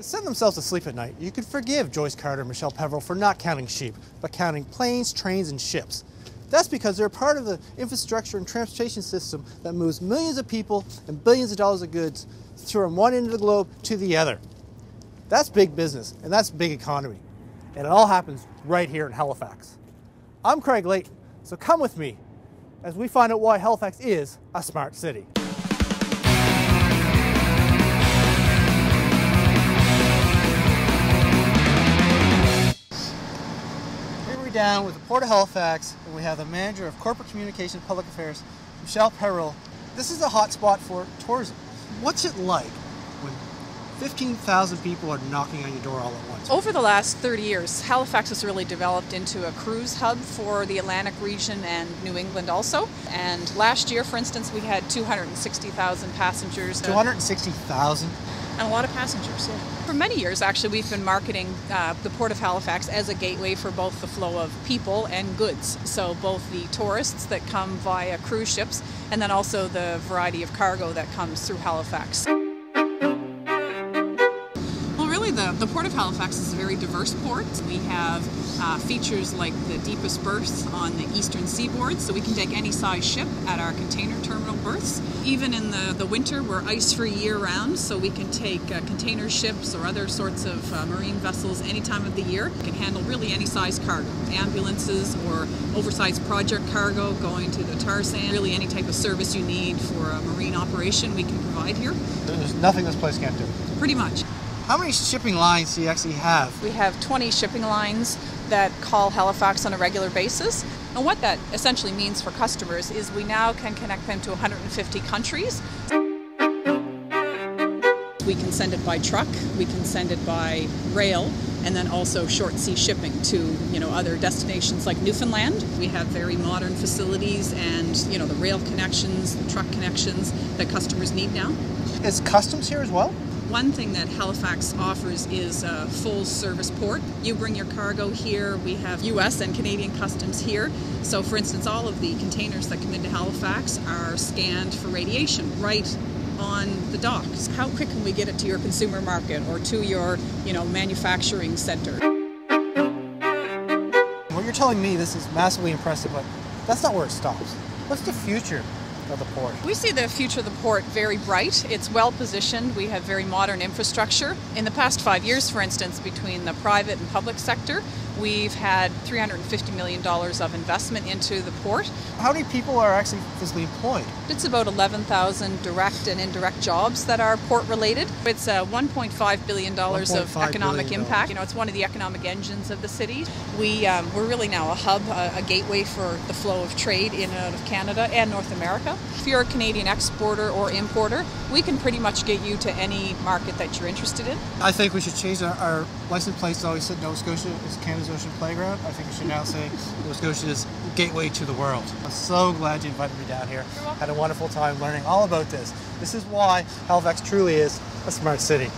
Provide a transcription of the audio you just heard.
To send themselves to sleep at night, you could forgive Joyce Carter and Michelle Peveril for not counting sheep, but counting planes, trains, and ships. That's because they're part of the infrastructure and transportation system that moves millions of people and billions of dollars of goods from one end of the globe to the other. That's big business, and that's big economy. And it all happens right here in Halifax. I'm Craig Layton, so come with me as we find out why Halifax is a smart city. Down with the Port of Halifax, and we have the Manager of Corporate Communications and Public Affairs, Michelle Peveril. This is a hot spot for tourism. What's it like when 15,000 people are knocking on your door all at once? Over the last 30 years, Halifax has really developed into a cruise hub for the Atlantic region and New England also. And last year, for instance, we had 260,000 passengers. 260,000? And a lot of passengers, yeah. For many years, actually, we've been marketing the Port of Halifax as a gateway for both the flow of people and goods. So both the tourists that come via cruise ships and then also the variety of cargo that comes through Halifax. Well, really, the Port of Halifax is a very diverse port. We have features like the deepest berths on the eastern seaboard, so we can take any size ship at our container terminal berths. Even in the winter, we're ice-free year-round, so we can take container ships or other sorts of marine vessels any time of the year. We can handle really any size cargo, ambulances or oversized project cargo going to the tar sand. Really any type of service you need for a marine operation we can provide here. There's nothing this place can't do. Pretty much. How many shipping lines do you actually have? We have 20 shipping lines that call Halifax on a regular basis. And what that essentially means for customers is we now can connect them to 150 countries. We can send it by truck, we can send it by rail, and then also short sea shipping to other destinations like Newfoundland. We have very modern facilities and the rail connections, the truck connections that customers need now. Is customs here as well? One thing that Halifax offers is a full service port. You bring your cargo here, we have US and Canadian customs here. So for instance, all of the containers that come into Halifax are scanned for radiation right on the docks. How quick can we get it to your consumer market or to your manufacturing center? What you're telling me, this is massively impressive, but that's not where it stops. What's the future of the port? We see the future of the port very bright. It's well positioned. We have very modern infrastructure. In the past 5 years, for instance, between the private and public sector, we've had $350 million of investment into the port. How many people are actually physically employed? It's about 11,000 direct and indirect jobs that are port related. It's $1.5 billion of economic impact. It's one of the economic engines of the city. We're really now a hub, a gateway for the flow of trade in and out of Canada and North America. If you're a Canadian exporter or importer, we can pretty much get you to any market that you're interested in. I think we should change our license plates. Always said Nova Scotia is Canada's ocean playground. I think we should now say Nova Scotia is gateway to the world. I'm so glad you invited me down here. You're welcome. Had a wonderful time learning all about this. This is why Halifax truly is a smart city.